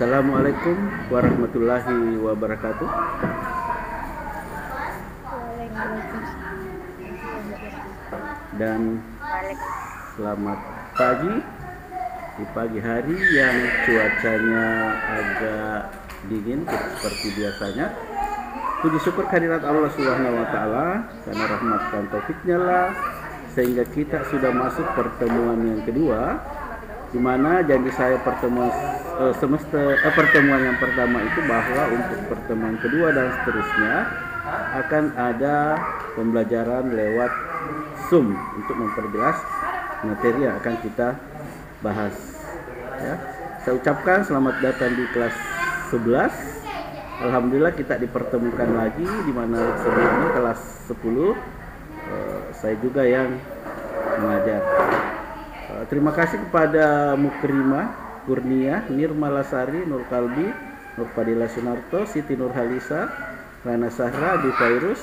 Assalamualaikum warahmatullahi wabarakatuh. Dan selamat pagi di pagi hari yang cuacanya agak dingin seperti biasanya. Puji syukur kehadirat Allah Subhanahu wa taala karena rahmat dan taufiknya lah sehingga kita sudah masuk pertemuan yang kedua, di mana janji saya pertemuan pertemuan yang pertama itu bahwa untuk pertemuan kedua dan seterusnya akan ada pembelajaran lewat Zoom untuk memperjelas materi yang akan kita bahas. Ya, saya ucapkan selamat datang di kelas 11. Alhamdulillah kita dipertemukan lagi, di mana sebelumnya kelas 10 saya juga yang mengajar. Terima kasih kepada Mukrimah, Kurnia, Nirma Lasari, Nur Kalbi, Nur Fadila Sunarto, Siti Nurhalisa, Rana Sahra, Adi Fairus,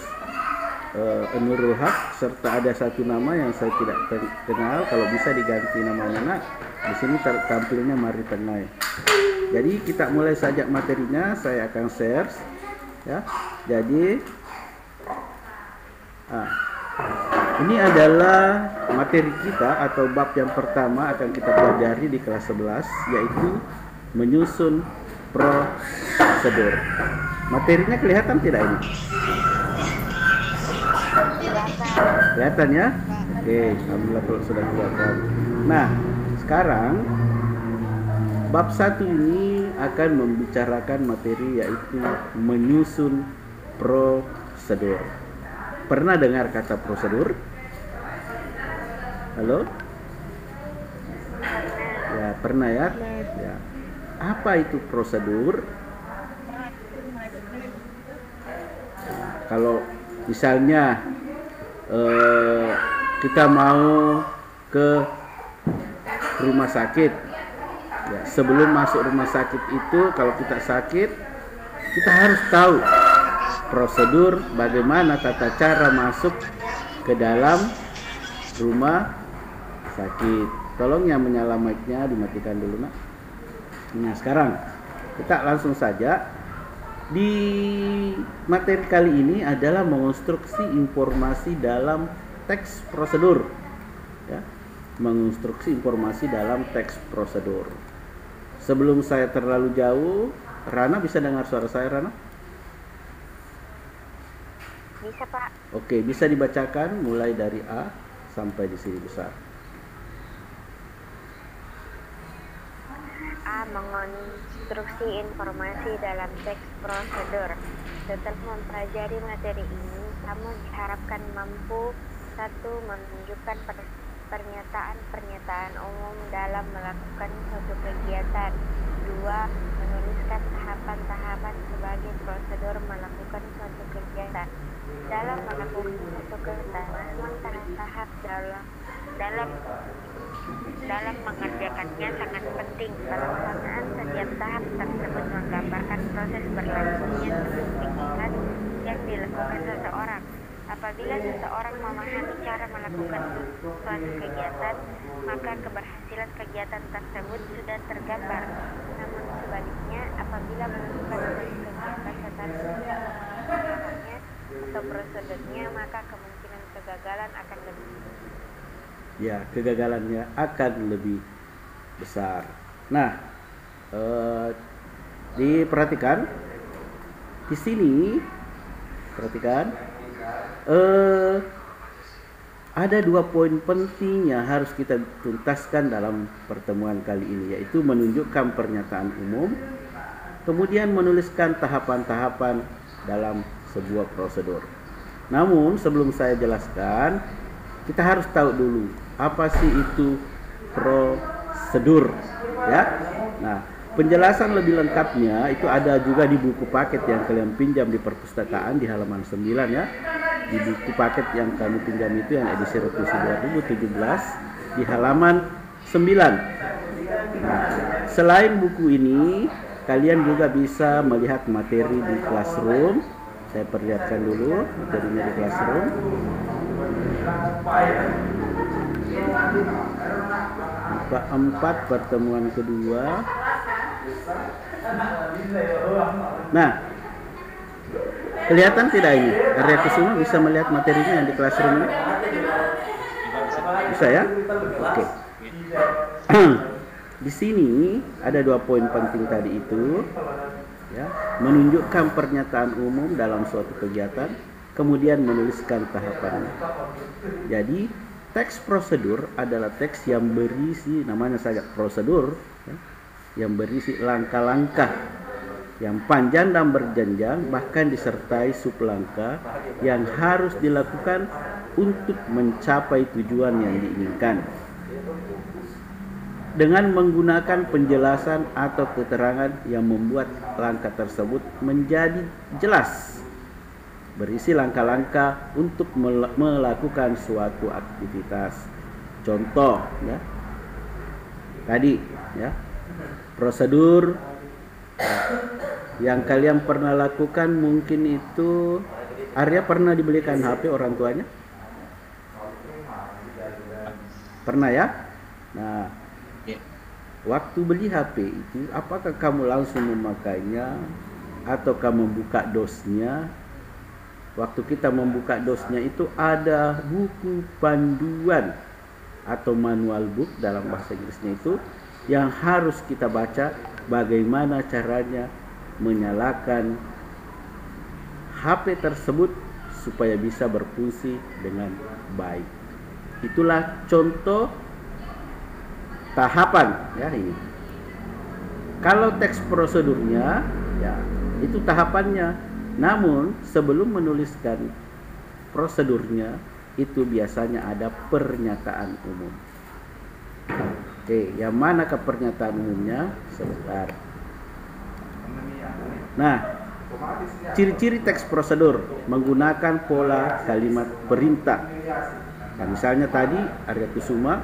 Nurul Haq, serta ada satu nama yang saya tidak kenal. Kalau bisa diganti namanya, nak. Di sini tampilnya Mari Tenai. Jadi kita mulai saja materinya. Saya akan share, ya. Jadi ini adalah materi kita atau bab yang pertama akan kita pelajari di kelas 11, yaitu menyusun prosedur. Materinya kelihatan tidak ini? Kelihatan ya? Oke, alhamdulillah kalau sudah kelihatan. Nah, sekarang bab 1 ini akan membicarakan materi yaitu menyusun prosedur. Pernah dengar kata prosedur? Halo? Ya, pernah ya? Ya. Apa itu prosedur? Nah, kalau misalnya kita mau ke rumah sakit, ya, sebelum masuk rumah sakit itu, kalau kita sakit, kita harus tahu prosedur bagaimana tata cara masuk ke dalam rumah sakit. Tolong yang menyala mic-nya dimatikan dulu, nak. Nah, sekarang kita langsung saja. Di materi kali ini adalah mengonstruksi informasi dalam teks prosedur, ya. Mengonstruksi informasi dalam teks prosedur. Sebelum saya terlalu jauh, Rana bisa dengar suara saya, Rana? Bisa, Pak. Oke, bisa dibacakan mulai dari A sampai di sini besar. A. Mengonstruksi informasi dalam teks prosedur. Setelah mempelajari materi ini, kamu diharapkan mampu: 1. Menunjukkan pernyataan umum dalam melakukan suatu kegiatan. 2. Menuliskan tahapan-tahapan sebagai prosedur melakukan suatu kegiatan. Dalam melakukan suatu kegiatan, tahap-tahap dalam mengerjakannya sangat penting. Pelaksanaan setiap tahap tersebut menggambarkan proses berlangsungnya suatu kegiatan yang dilakukan seseorang. Apabila seseorang memahami cara melakukan suatu kegiatan, maka keberhasilan kegiatan tersebut sudah tergambar. Namun sebaliknya, apabila melakukan suatu kegiatan tetapi tidak memahaminya atau prosedurnya, maka kemungkinan kegagalan akan lebih kegagalannya akan lebih besar. Nah, diperhatikan di sini, perhatikan, ada 2 poin penting yang harus kita tuntaskan dalam pertemuan kali ini, yaitu menunjukkan pernyataan umum, kemudian menuliskan tahapan-tahapan dalam sebuah prosedur. Namun sebelum saya jelaskan, kita harus tahu dulu apa sih itu prosedur, ya. Nah, penjelasan lebih lengkapnya itu ada juga di buku paket yang kalian pinjam di perpustakaan di halaman 9, ya. Di buku paket yang kami pinjam itu yang edisi revisi 2017 di halaman 9. Nah, selain buku ini, kalian juga bisa melihat materi di Classroom. Saya perlihatkan dulu materinya di Classroom. Keempat, pertemuan kedua. Nah, kelihatan tidak ini? Arya Kusuma bisa melihat materinya yang di classroom ini? Bisa ya? Oke. Di sini ada 2 poin penting tadi itu, ya, menunjukkan pernyataan umum dalam suatu kegiatan, kemudian menuliskan tahapannya. Jadi teks prosedur adalah teks yang berisi, namanya saja prosedur, ya, yang berisi langkah-langkah yang panjang dan berjenjang, bahkan disertai sublangkah yang harus dilakukan untuk mencapai tujuan yang diinginkan. Dengan menggunakan penjelasan atau keterangan yang membuat langkah tersebut menjadi jelas, berisi langkah-langkah untuk melakukan suatu aktivitas. Contoh, ya, tadi, ya, prosedur yang kalian pernah lakukan mungkin itu, Arya pernah dibelikan HP orang tuanya? Pernah ya? Nah, waktu beli HP itu, apakah kamu langsung memakainya atau kamu membuka dosnya? Waktu kita membuka dosnya itu ada buku panduan atau manual book dalam bahasa Inggrisnya itu, yang harus kita baca bagaimana caranya menyalakan HP tersebut supaya bisa berfungsi dengan baik. Itulah contoh tahapan, ya, ini. Kalau teks prosedurnya, ya, itu tahapannya. Namun sebelum menuliskan prosedurnya itu biasanya ada pernyataan umum. Oke, yang manakah pernyataan umumnya? Sebentar. Nah, ciri-ciri teks prosedur menggunakan pola kalimat perintah. Nah, misalnya tadi Arya Kusuma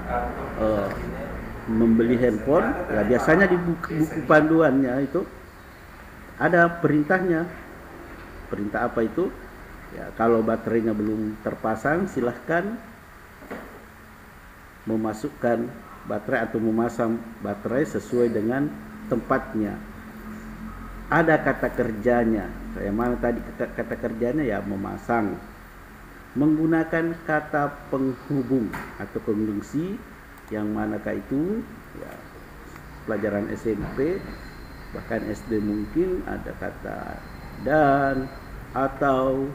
membeli handphone, ya, biasanya di buku panduannya itu ada perintahnya. Perintah apa itu? Ya, kalau baterainya belum terpasang, silahkan memasukkan baterai atau memasang baterai sesuai dengan tempatnya. Ada kata kerjanya. Yang mana tadi kata kerjanya? Ya, memasang. Menggunakan kata penghubung atau konjungsi, yang manakah itu? Ya, pelajaran SMP, bahkan SD mungkin ada kata dan, atau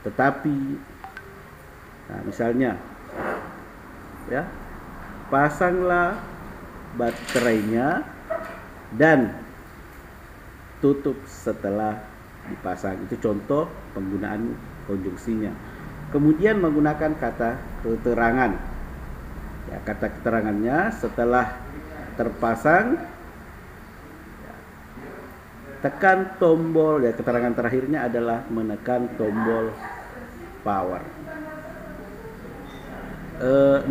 tetapi. Nah, misalnya, ya, pasanglah baterainya dan tutup setelah dipasang. Itu contoh penggunaan konjungsinya. Kemudian menggunakan kata keterangan. Ya, kata keterangannya setelah terpasang, ya, tekan tombol, ya, keterangan terakhirnya adalah menekan tombol power.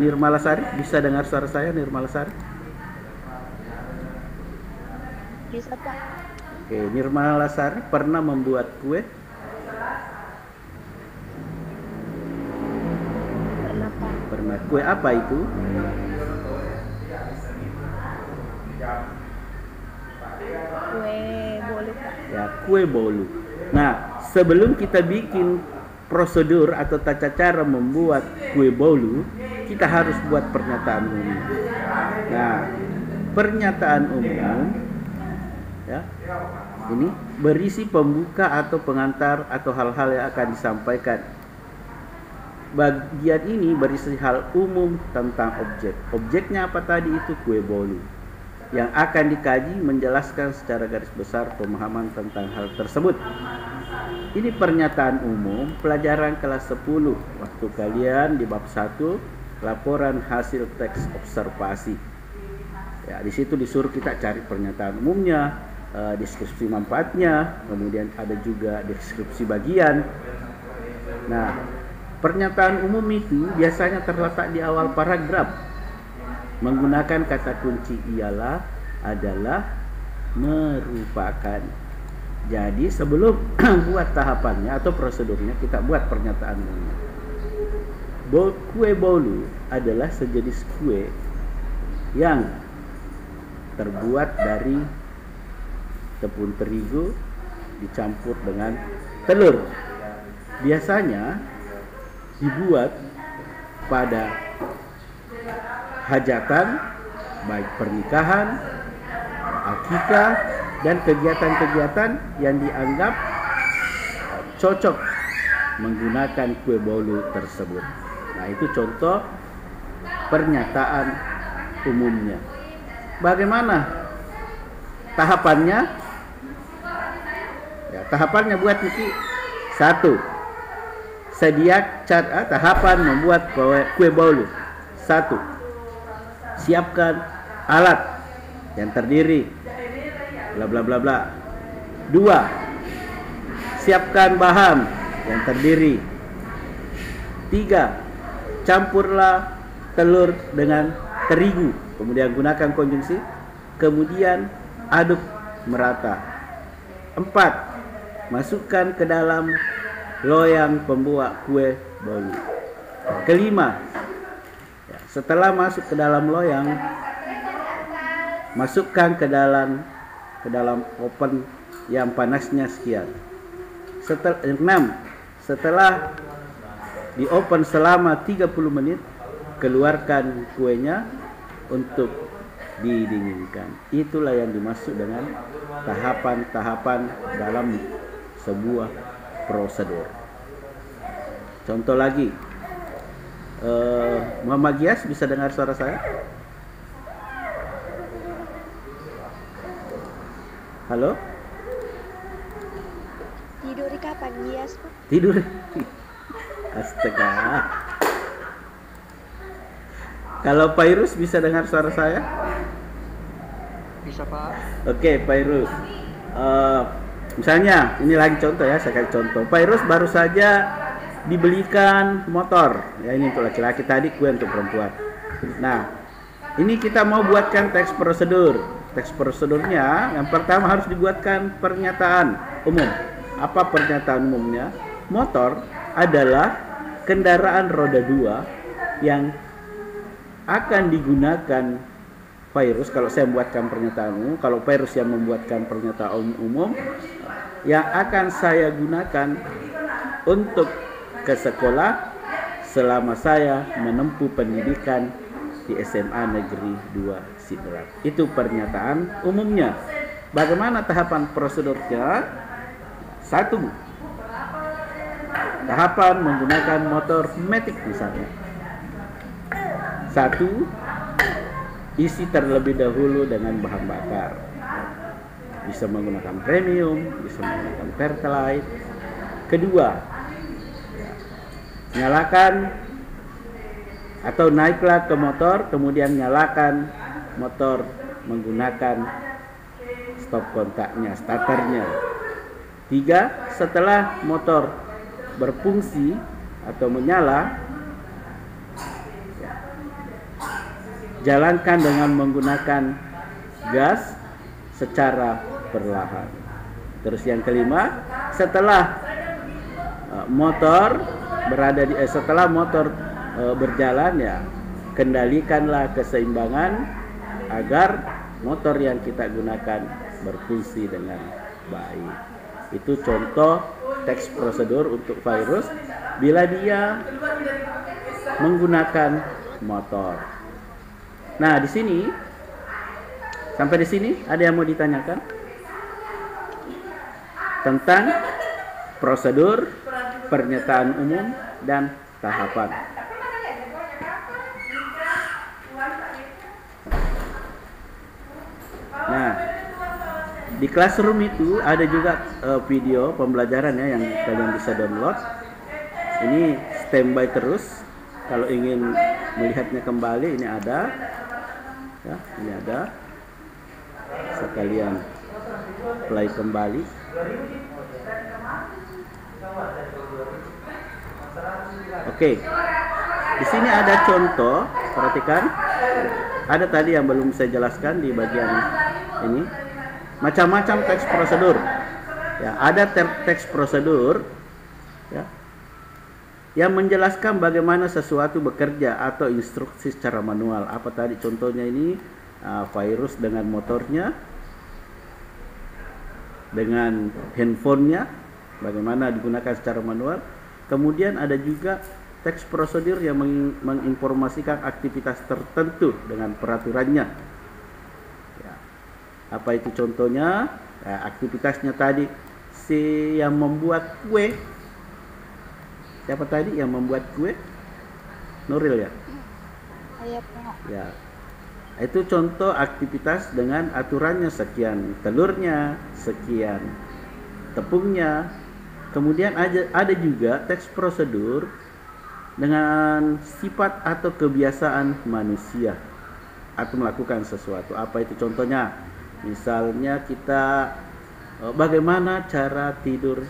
Nirmala Sari, bisa dengar suara saya, Nirmala Sari? Bisa, Pak. Oke, Nirmala Sari pernah membuat kue? Pernah, Pak. Pernah. Kue apa itu? Kue bolu, Pak. Ya, kue bolu. Nah, sebelum kita bikin prosedur atau tata cara membuat kue bolu, kita harus buat pernyataan umum. Nah, pernyataan umum, ya, ini berisi pembuka atau pengantar atau hal-hal yang akan disampaikan. Bagian ini berisi hal umum tentang objek. Objeknya apa tadi? Itu kue bolu. Yang akan dikaji menjelaskan secara garis besar pemahaman tentang hal tersebut. Ini pernyataan umum pelajaran kelas 10 waktu kalian di bab 1, laporan hasil teks observasi. Ya, di situ disuruh kita cari pernyataan umumnya, deskripsi manfaatnya, kemudian ada juga deskripsi bagian. Nah, pernyataan umum itu biasanya terletak di awal paragraf. Menggunakan kata kunci ialah, adalah, merupakan. Jadi sebelum buat tahapannya atau prosedurnya, kita buat pernyataan umumnya. Kue bolu adalah sejenis kue yang terbuat dari tepung terigu dicampur dengan telur. Biasanya dibuat pada hajatan, baik pernikahan, akikah, dan kegiatan-kegiatan yang dianggap cocok menggunakan kue bolu tersebut. Nah, itu contoh pernyataan umumnya. Bagaimana tahapannya? Ya, tahapannya buat Niki. 1. Tahapan membuat kue bolu. 1. Siapkan alat yang terdiri bla bla bla bla. 2. Siapkan bahan yang terdiri. 3. Campurlah telur dengan terigu, kemudian gunakan konjungsi, kemudian aduk merata. 4. Masukkan ke dalam loyang pembuat kue bolu. Kelima, setelah masuk ke dalam loyang, masukkan ke dalam oven yang panasnya sekian. 6. Setelah di oven selama 30 menit, keluarkan kuenya untuk didinginkan. Itulah yang dimaksud dengan tahapan-tahapan dalam sebuah prosedur. Contoh lagi, Muhammad Gias, bisa dengar suara saya? Halo? Tidur kapan, Gias? Tidur. Astaga. Kalau Pak Irus bisa dengar suara saya? Bisa, Pak. Oke, Pak Irus. Misalnya, ini lagi contoh ya, saya kasih contoh. Pak Irus baru saja dibelikan motor. Ya, ini untuk laki-laki, tadi kue untuk perempuan. Nah, ini kita mau buatkan teks prosedur. Teks prosedurnya, yang pertama harus dibuatkan pernyataan umum. Apa pernyataan umumnya? Motor adalah kendaraan roda 2 yang akan digunakan virus. Kalau saya membuatkan pernyataan umum, kalau virus yang membuatkan pernyataan umum, yang akan saya gunakan untuk ke sekolah selama saya menempuh pendidikan di SMA Negeri 2 Sidrap. Itu pernyataan umumnya. Bagaimana tahapan prosedurnya? 1. Tahapan menggunakan motor matic misalnya. 1. Isi terlebih dahulu dengan bahan bakar. Bisa menggunakan premium, bisa menggunakan pertalite. Kedua, nyalakan atau naiklah ke motor, kemudian nyalakan motor menggunakan stop kontaknya, starternya. 3. Setelah motor berfungsi atau menyala, jalankan dengan menggunakan gas secara perlahan. Terus yang kelima, setelah motor berjalan, ya, kendalikanlah keseimbangan agar motor yang kita gunakan berfungsi dengan baik. Itu contoh teks prosedur untuk virus bila dia menggunakan motor. Nah, di sini sampai di sini ada yang mau ditanyakan tentang prosedur, pernyataan umum, dan tahapan. Nah, di Classroom itu ada juga video pembelajaran ya yang kalian bisa download. Ini standby terus. Kalau ingin melihatnya kembali, ini ada. Ya, ini ada. Sekalian play kembali. Oke. Di sini ada contoh, perhatikan. Ada tadi yang belum saya jelaskan di bagian ini. Macam-macam teks prosedur. Ya, ada teks prosedur ya, yang menjelaskan bagaimana sesuatu bekerja atau instruksi secara manual. Apa tadi contohnya ini? virus dengan motornya, dengan handphonenya, bagaimana digunakan secara manual. Kemudian ada juga teks prosedur yang menginformasikan aktivitas tertentu dengan peraturannya. Ya. Apa itu contohnya? Ya, aktivitasnya tadi, si yang membuat kue. Siapa tadi yang membuat kue? Nuril ya? Iya, Pak. Ya. Itu contoh aktivitas dengan aturannya, sekian telurnya, sekian tepungnya. Kemudian ada juga teks prosedur dengan sifat atau kebiasaan manusia atau melakukan sesuatu. Apa itu contohnya? Misalnya kita bagaimana cara tidur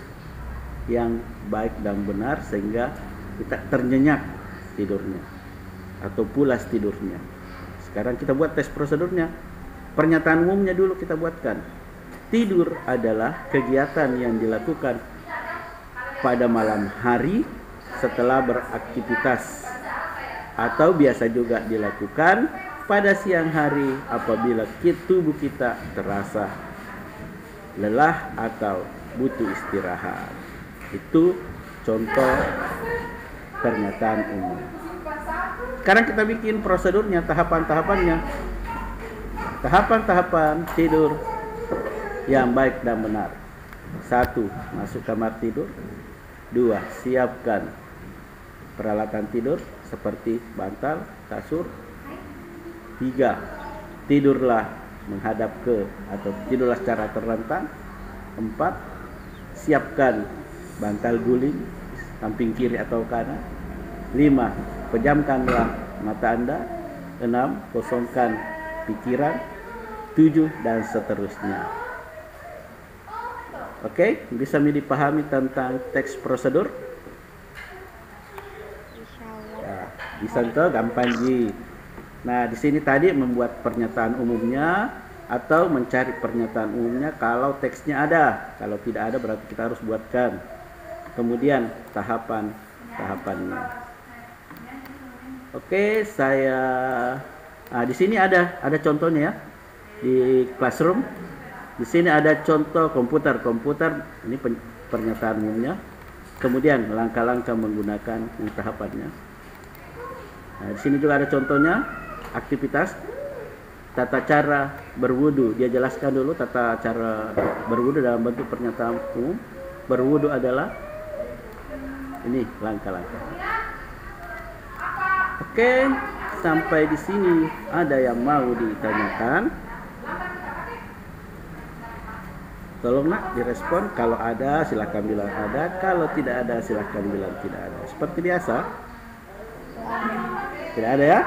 yang baik dan benar sehingga kita ternyenyak tidurnya atau pulas tidurnya. Sekarang kita buat tes prosedurnya. Pernyataan umumnya dulu kita buatkan. Tidur adalah kegiatan yang dilakukan pada malam hari setelah beraktivitas, atau biasa juga dilakukan pada siang hari apabila tubuh kita terasa lelah atau butuh istirahat. Itu contoh pernyataan umum. Sekarang kita bikin prosedurnya, tahapan-tahapannya. Tahapan-tahapan tidur yang baik dan benar. 1. Masuk kamar tidur. 2. Siapkan peralatan tidur seperti bantal, kasur. 3. Tidurlah menghadap ke atau tidurlah secara terlentang. 4. Siapkan bantal guling samping kiri atau kanan. 5. Pejamkanlah mata Anda. 6. Kosongkan pikiran. 7 dan seterusnya. Oke, bisa dipahami tentang teks prosedur? Insyaallah. Ya, bisa tuh gampang ji. Nah, di sini tadi membuat pernyataan umumnya atau mencari pernyataan umumnya kalau teksnya ada. Kalau tidak ada berarti kita harus buatkan. Kemudian tahapannya. Oke, di sini ada contohnya ya. Di Classroom. Di sini ada contoh komputer. Ini pernyataan umumnya. Kemudian langkah-langkah menggunakan tahapannya. Nah, di sini juga ada contohnya aktivitas tata cara berwudu. Dia jelaskan dulu tata cara berwudu dalam bentuk pernyataan umum. Berwudu adalah ini langkah-langkah. Oke, sampai di sini ada yang mau ditanyakan? Tolong nak direspon, kalau ada silahkan bilang ada, kalau tidak ada silahkan bilang tidak ada. Seperti biasa. Tidak ada ya?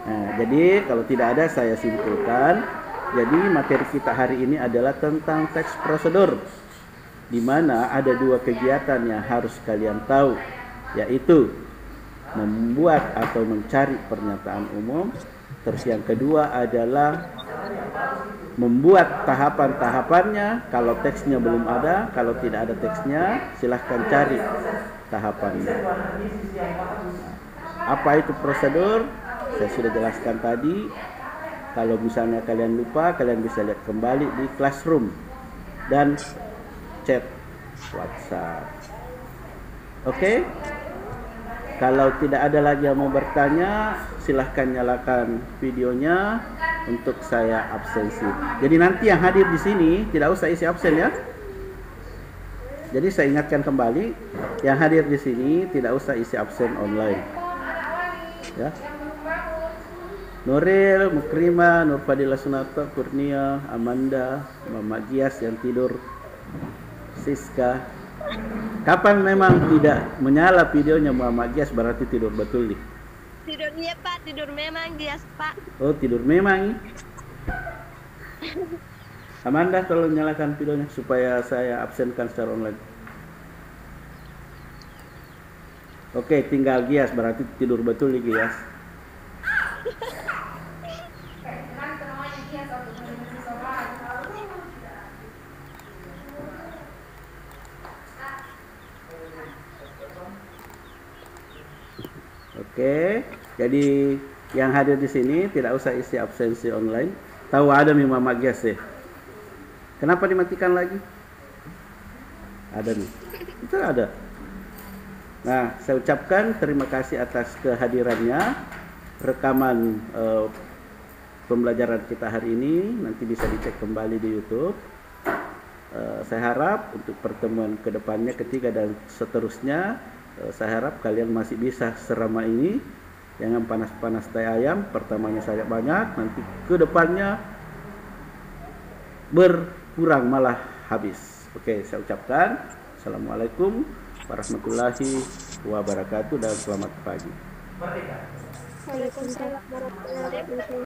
Nah, jadi kalau tidak ada saya simpulkan. Jadi materi kita hari ini adalah tentang teks prosedur, di mana ada 2 kegiatan yang harus kalian tahu, yaitu membuat atau mencari pernyataan umum. Terus yang kedua adalah membuat tahapan-tahapannya. Kalau teksnya belum ada, kalau tidak ada teksnya, silahkan cari tahapannya. Apa itu prosedur? Saya sudah jelaskan tadi. Kalau misalnya kalian lupa, kalian bisa lihat kembali di Classroom dan chat WhatsApp. Oke? Kalau tidak ada lagi yang mau bertanya, silahkan nyalakan videonya untuk saya absensi. Jadi nanti yang hadir di sini tidak usah isi absen ya. Jadi saya ingatkan kembali, yang hadir di sini tidak usah isi absen online. Ya. Nuril, Mukrima, Nurfadila Sunata, Kurnia, Amanda, Mama Gias yang tidur, Siska. Kapan memang tidak menyala videonya Muhammad Gias berarti tidur betul nih. Tidurnya Pak, tidur memang Gias Pak. Oh, tidur memang. Amanda tolong nyalakan videonya supaya saya absenkan secara online. Oke, tinggal Gias berarti tidur betul nih Gias. Oke, jadi Yang hadir di sini tidak usah isi absensi online. Tahu ada Mama Gias. Kenapa dimatikan lagi? Ada nih. Itu ada. Nah, saya ucapkan terima kasih atas kehadirannya. Rekaman pembelajaran kita hari ini nanti bisa dicek kembali di YouTube. Saya harap untuk pertemuan kedepannya, ketiga dan seterusnya, saya harap kalian masih bisa seramah ini. Jangan panas-panas tai ayam. Pertamanya saya banyak, nanti kedepannya berkurang malah habis. Oke, saya ucapkan Assalamualaikum warahmatullahi wabarakatuh dan selamat pagi. Waalaikumsalam warahmatullahi wabarakatuh.